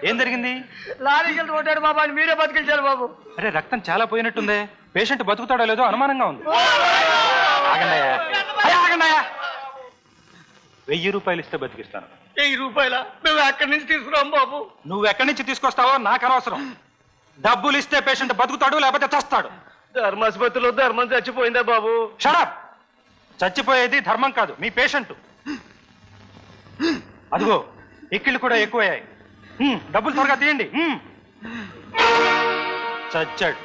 ఏం జరిగింది? లారీకి కొట్టాడు బాబు అని మీరే బతికించారు బాబు. అరే రక్తం చాలా పోయినట్టుందే, పేషెంట్ బతుకుతాడో లేదో అనుమానంగా ఉంది. ఆగండాయా, 1000 రూపాయలు ఇస్తే బతికిస్తాను. 1000 రూపాయల? మేము ఎక్కడి నుంచి తీసుకురాం బాబు? నువ్వు ఎక్కడి నుంచి తీసుకొస్తావో నాకు అనవసరం. డబ్బులు ఇస్తే పేషెంట్ బతుకుతాడు, లేకపోతే చస్తాడు. ధర్మాసుపత్రిలో ధర్మం చచ్చిపోయిందా బాబు? షడప్! చచ్చిపోయేది ధర్మం కాదు, మీ పేషెంట్. అదిగో ఎక్కిళ్ళు కూడా ఎక్కువయ్యాయి. డబ్బులు త్వరగా తీయండి. చచ్చాడు.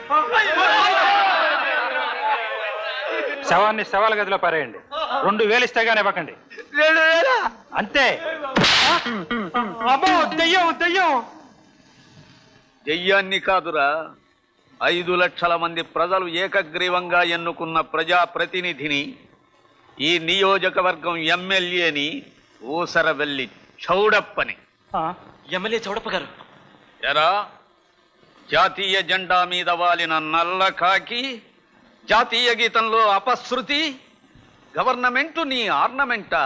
శవాన్ని శవాల గదిలో పారేయండి. 2000 ఇస్తే గానీ ఇవ్వకండి. 2000? అంతే. అమ్మో, దెయ్యం దెయ్యం. దెయ్యాన్ని కాదురా, 5 లక్షల మంది ప్రజలు ఏకగ్రీవంగా ఎన్నుకున్న ప్రజాప్రతినిధిని, ఈ నియోజకవర్గం ఎమ్మెల్యేని ఊసరవెల్లి చౌడప్పని. ఎమ్మెల్యే చౌడప్ప గారు. ఎరా, జాతీయ జెండా మీద వాలిన నల్ల కాకి, జాతీయ గీతంలో అపశృతి, గవర్నమెంట్ నీ ఆర్నమెంటా,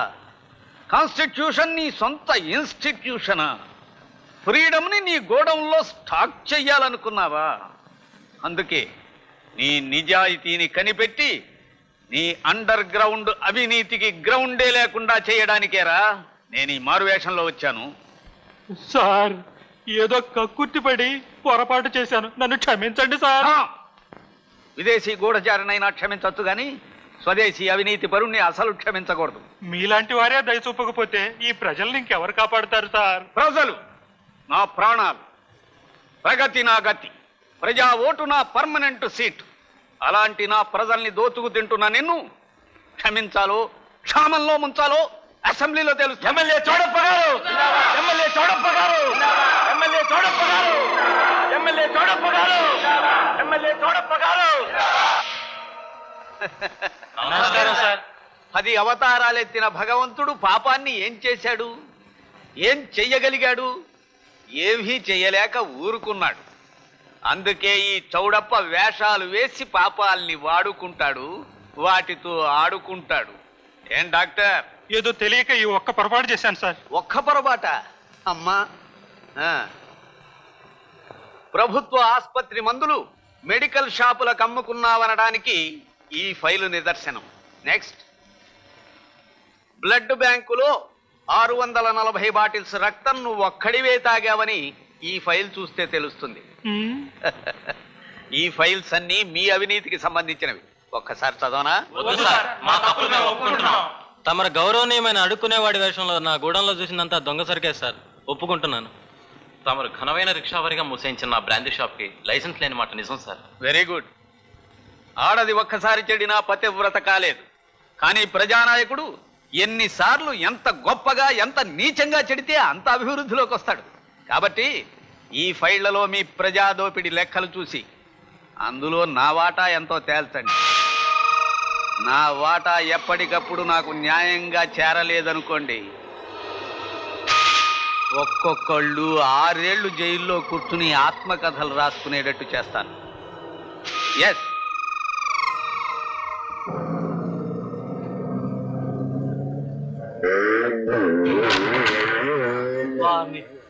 కాన్స్టిట్యూషన్ నీ సొంత ఇన్స్టిట్యూషనా, ఫ్రీడమ్ని నీ గోడౌన్లో స్టాక్ చెయ్యాలనుకున్నావా? అందుకే నీ నిజాయితీని కనిపెట్టి నీ అండర్ గ్రౌండ్ అవినీతికి గ్రౌండే లేకుండా చేయడానికేరా నేను ఈ మారువేషంలో వచ్చాను. సార్, ఏదో కక్కుర్తిపడి పొరపాటు చేశాను, నన్ను క్షమించండి సార్. విదేశీ గూఢచారినైనా క్షమించవచ్చు గాని స్వదేశీ అవినీతి పరుణ్ణి అసలు క్షమించకూడదు. మీలాంటి వారే దయ చూపకపోతే ఈ ప్రజల్ని ఇంకెవరు కాపాడుతారు సార్? ప్రజలు నా ప్రాణాలు, ప్రగతి నా గతి, ప్రజా ఓటు నా పర్మనెంట్ సీట్. అలాంటి నా ప్రజల్ని దోచుకు తింటున్న నిన్ను క్షమించాలో క్షామంలో ముంచాలో అసెంబ్లీలో తెలుసు. ఎమ్మెల్యే చౌడప్ప గారు, ఎమ్మెల్యే చౌడప్ప గారు, ఎమ్మెల్యే చౌడప్ప గారు, ఎమ్మెల్యే చౌడప్ప గారు, ఎమ్మెల్యే చౌడప్ప గారు. నమస్కారం సార్. 10 అవతారాలెత్తిన భగవంతుడు పాపాన్ని ఏం చేశాడు? ఏం చెయ్యగలిగాడు? ఏమీ చెయ్యలేక ఊరుకున్నాడు. అందుకే ఈ చౌడప్ప వేషాలు వేసి పాపాల్ని వాడుకుంటాడు, వాటితో ఆడుకుంటాడు. ఏం డాక్టర్? ఏదో తెలియక ఈ ఒక్క పొరపాటు చేశాను సార్. ఒక్క పొరపాట? అమ్మా, ప్రభుత్వ ఆసుపత్రి మందులు మెడికల్ షాపులకు అమ్ముకున్నావనడానికి ఈ ఫైలు నిదర్శనం. నెక్స్ట్, బ్లడ్ బ్యాంకులో 640 బాటిల్స్ రక్తం నువ్వు ఒక్కడివే తాగావని ఈ ఫైల్ చూస్తే తెలుస్తుంది. ఈ ఫైల్స్ అన్ని మీ అవినీతికి సంబంధించినవి. ఒక్కసారి చదవనా? తమరు గౌరవనీయమైన అడుక్కునేవాడి వేషంలో నా గూడెంలో చూసినంత దొంగ సరికే సార్, ఒప్పుకుంటున్నాను. తమరు ఘనమైన రిక్షావారిగా మూసేయించిన నా బ్రాందీ షాప్కి లైసెన్స్ లేని మాట నిజం సార్. Very good. ఆడది ఒక్కసారి చెడినా పతివ్రత కాలేదు. కానీ ప్రజానాయకుడు ఎన్నిసార్లు ఎంత గొప్పగా ఎంత నీచంగా చెడితే అంత అభివృద్ధిలోకి వస్తాడు. కాబట్టి ఈ ఫైళ్లలో మీ ప్రజాదోపిడి లెక్కలు చూసి అందులో నా వాటా ఎంతో తేల్చండి. నా వాటా ఎప్పటికప్పుడు నాకు న్యాయంగా చేరలేదనుకోండి, ఒక్కొక్కళ్ళు 6 ఏళ్లు జైల్లో కూర్చుని ఆత్మకథలు రాసుకునేటట్టు చేస్తాను. ఎస్.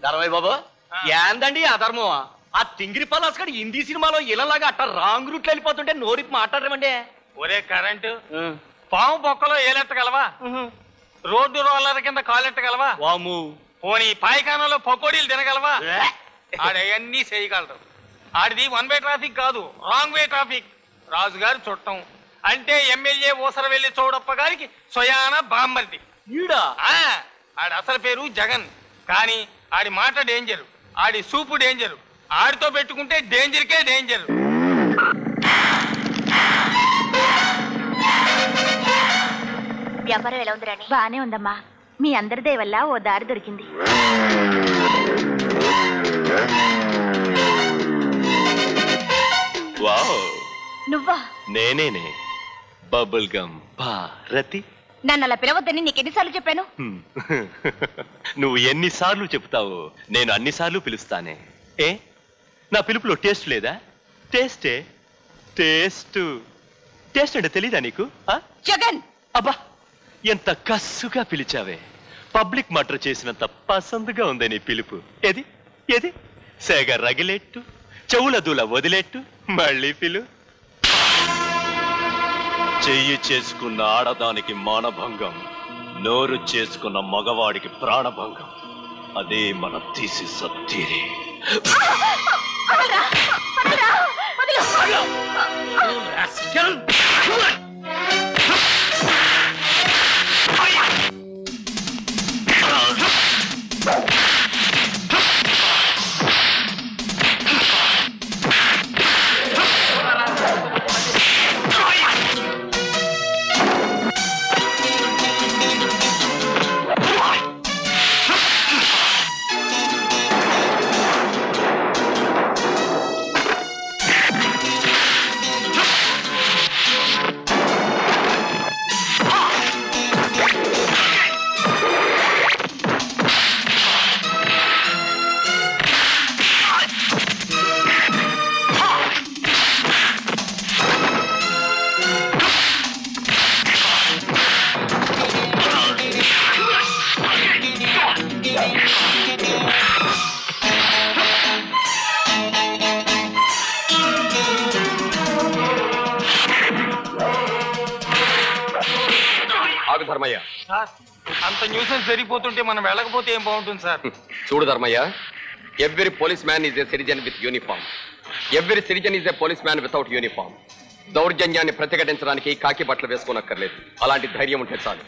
ధర్మయ్య బాబు, ఏందండి అధర్మం? ఆ తింగిరి పలాస్కడి హిందీ సినిమాలో ఇలాగా అట్ట రాంగ్ రూట్ వెళ్ళిపోతుంటే నోరిప్పి మాట్లాడరేమండి? ఒరే కరెంటు, పాము బొక్కలో ఏలెట్టగలవా? రోడ్డు రోలర్ కింద కాలెట్టగలవా? వాము. పోనీ పాయకానంలో పకోడీలు తినగలవా? ఆడవన్నీ చేయగలరు. ఆడిది 1 వే ట్రాఫిక్ కాదు, రాంగ్ వే ట్రాఫిక్. రాజుగారు చుట్టం అంటే ఎమ్మెల్యే ఊసరవెల్లి చౌడప్ప గారికి స్వయాన బామ్మర్ది. ఆడి అసలు పేరు జగన్. కానీ ఆడి మాట డేంజర్, ఆడి సూపు డేంజర్. ఆడితో పెట్టుకుంటే డేంజర్కే డేంజర్. వ్యాపారం ఎలా ఉంది రాణి? బానే ఉందమ్మా, మీ అందరి దయ వల్ల ఓ దారి దొరికింది. నువ్వా? నేనేనే, బబుల్ గమ్ భారతి. నన్ను అలా పిలవద్దని నీకెన్నిసార్లు చెప్పాను? నువ్వు ఎన్నిసార్లు చెప్తావో నేను అన్నిసార్లు పిలుస్తానే. ఏ, నా పిలుపులో టేస్ట్ లేదా? టేస్టే టేస్ట్. టేస్ట్ అంటే తెలీదా నీకు ఆ? జగన్ అబ్బా ఎంత కస్సుగా పిలిచావే. పబ్లిక్ మర్డర్ చేసినంత పసందుగా ఉంది నీ పిలుపు. ఏది ఏది సేగ రగిలేట్టు, చెవుల దూల వదిలేట్టు, మళ్ళీ పిలు. చెయ్యి చేసుకున్న ఆడదానికి మానభంగం, నోరు చేసుకున్న మగవాడికి ప్రాణభంగం. అదే మన తీసి సత్తిరి. ధర్మయ్య, సార్ అంత న్యూసెన్స్ జరిగిపోతుంటే మనం వెళ్ళకపోతే ఏం బాగుంటుంది సార్? చూడు Dharmayya, every police man is a citizen with uniform. Every citizen is a police man without uniform. దౌర్జన్యాన్ని ప్రతిఘటించడానికి కాకి బట్టలు వేసుకోనక్కర్లేదు. అలాంటి ధైర్యం ఉంటే చాలు.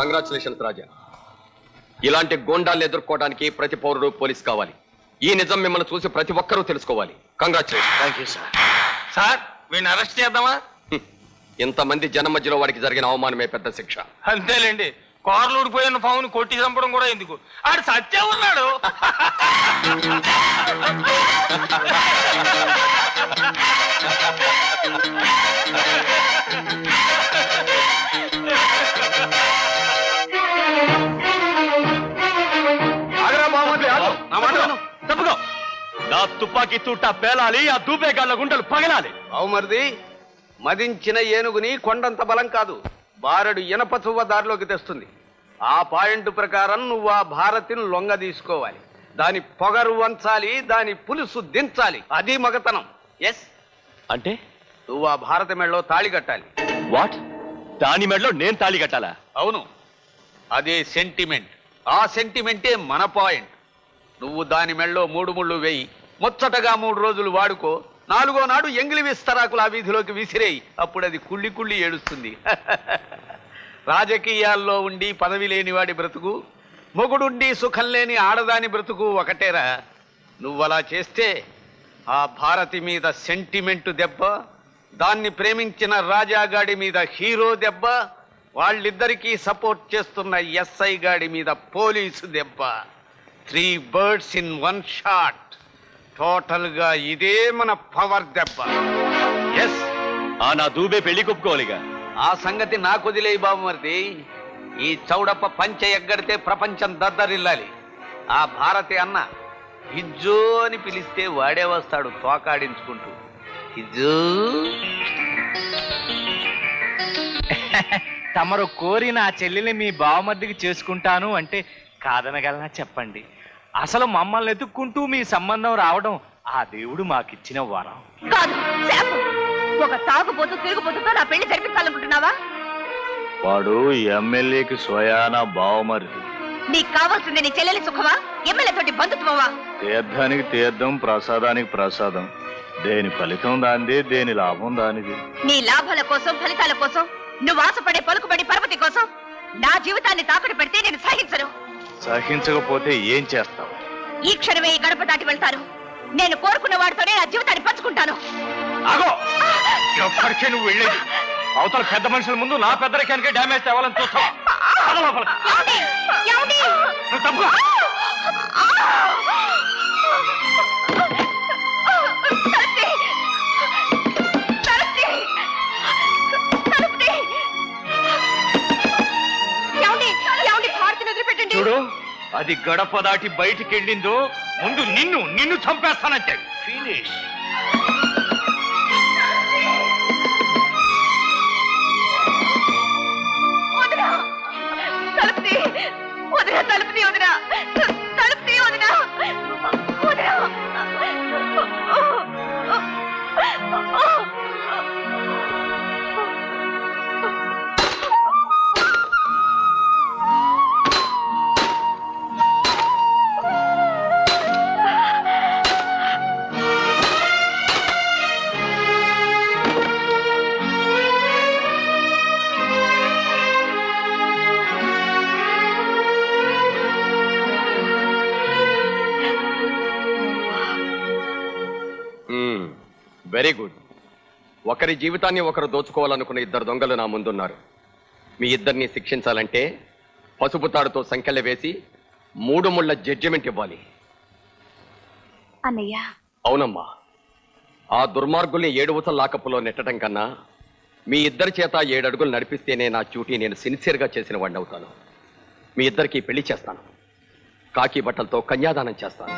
కంగ్రాచులేషన్స్ రాజా. ఇలాంటి గోండాల్ని ఎదుర్కోవడానికి ప్రతి పౌరుడు పోలీస్ కావాలి. ఈ నిజం మిమ్మల్ని చూసి ప్రతి ఒక్కరూ తెలుసుకోవాలి. Congratulation. Thank you sir. Sir వీడిని అరెస్ట్ చేద్దామా? ఇంతమంది జనం మధ్యలో వాడికి జరిగిన అవమానమే పెద్ద శిక్ష. అంతేలేండి, కార్లు ఊడిపోయిన పావుని కొట్టి చంపడం కూడా ఎందుకు, ఆడు సత్యం ఉన్నాడు. తప్పుకో. నా తుపాకీ తూట పేలాలి, ఆ దూపేగాళ్ళ గుండెలు పగలాలి. అవుమరిది, మదించిన ఏనుగుని కొండంత బలం కాదు, బారెడు ఇనప చువ్వ దారిలోకి తెస్తుంది. ఆ పాయింట్ ప్రకారం నువ్వు ఆ భారతిని లొంగ తీసుకోవాలి. దాని పొగరు వంచాలి, దాని పులుసు దించాలి. అది మగతనం. ఎస్, అంటే నువ్వు ఆ భారతి మెడలో తాళి కట్టాలి. వాట్? దాని మెడలో నేను తాళి కట్టాలా? అవును, అదే సెంటిమెంట్. ఆ సెంటిమెంటే మన పాయింట్. నువ్వు దాని మెడలో 3 ముళ్ళు వేయి, ముచ్చటగా 3 రోజులు వాడుకో. 4వ నాడు ఎంగిలి విస్తరాకులు ఆ వీధిలోకి విసిరేయి. అప్పుడు అది కుళ్ళి కుళ్ళి ఏడుస్తుంది. రాజకీయాల్లో ఉండి పదవి లేని వాడి బ్రతుకు, మొగుడుండి సుఖం లేని ఆడదాని బ్రతుకు ఒకటేరా. నువ్వలా చేస్తే ఆ భారతి మీద సెంటిమెంటు దెబ్బ, దాన్ని ప్రేమించిన రాజాగాడి మీద హీరో దెబ్బ, వాళ్ళిద్దరికీ సపోర్ట్ చేస్తున్న ఎస్ఐ గాడి మీద పోలీసు దెబ్బ. 3 birds in 1 shot. టోటల్ గా ఇదే మన పవర్ దెబ్బ. ఎస్, ఆ నా దూబే పెళ్లి కొప్పుకోవాలిగా. ఆ సంగతి నాకు వదిలేయి బాబుమరిది. ఈ చౌడప్ప పంచె ఎగ్గడితే ప్రపంచం దద్దరిల్లాలి. ఆ భారతి అన్న హిజ్జో అని పిలిస్తే వాడే వస్తాడు తోకాడించుకుంటూ. హిజ్జో. తమరు కోరిన ఆ చెల్లెల్ని మీ బావమర్దికి చేసుకుంటాను అంటే కాదనగలనా చెప్పండి? అసలు మమ్మల్ని ఎత్తుక్కుంటూ మీ సంబంధం రావడం ఆ దేవుడు మాకిచ్చిన వరం. కాదు, శాపం. ఒక తాగుబోతూ తిరుగుబోతుతో నా పెళ్లి జరిపించాలనుకుంటున్నావా? వాడు ఎమ్మెల్యేకి స్వయానా బావమరిది. నీకు కావాల్సింది నీ చెల్లెలి సుఖమా, ఎమ్మెల్యే తోటి బంధుత్వమా? తీర్థానికి తీర్థం, ప్రసాదానికి ప్రసాదం. దేని ఫలితం దానిది, దేని లాభం దానిది. నీ లాభాల కోసం, ఫలితాల కోసం, నువ్వు ఆశపడే పలుకుబడి పరపతి కోసం నా జీవితాన్ని తాకట్టు పెడితే నేను సహించను. సహించకపోతే ఏం చేస్తావు? ఈ క్షణమే ఈ గడప దాటి వెళ్తాను. నేను కోరుకున్న వాడితోనే నా జీవితాన్ని పంచుకుంటాను. ఆగో! ఎప్పటికే నువ్వు వెళ్ళేది అవతల పెద్ద మనుషుల ముందు నా పెద్దరికానికే డ్యామేజ్ తేవాలని చూస్తావా? పద లోపలికి. నువ్వు తప్పుకో. చూడు, అది గడప దాటి బయటికి వెళ్ళిందో ముందు నిన్ను చంపేస్తానంటే ఫినిష్. Very good. ఒకరి జీవితాన్ని ఒకరు దోచుకోవాలనుకున్న ఇద్దరు దొంగలు నా ముందున్నారు. మీ ఇద్దరిని శిక్షించాలంటే పసుపు తాడుతో సంకెళ్ళ వేసి 3 ముళ్ళ జడ్జిమెంట్ ఇవ్వాలి. అన్నయ్య. అవునమ్మా. ఆ దుర్మార్గుల్ని 7 ఊసల లాకప్పులో నెట్టడం కన్నా మీ ఇద్దరి చేత 7 అడుగులు నడిపిస్తేనే నా డ్యూటీ నేను సిన్సియర్గా చేసిన వాడిని అవుతాను. మీ ఇద్దరికి పెళ్లి చేస్తాను. కాకి బట్టలతో కన్యాదానం చేస్తాను.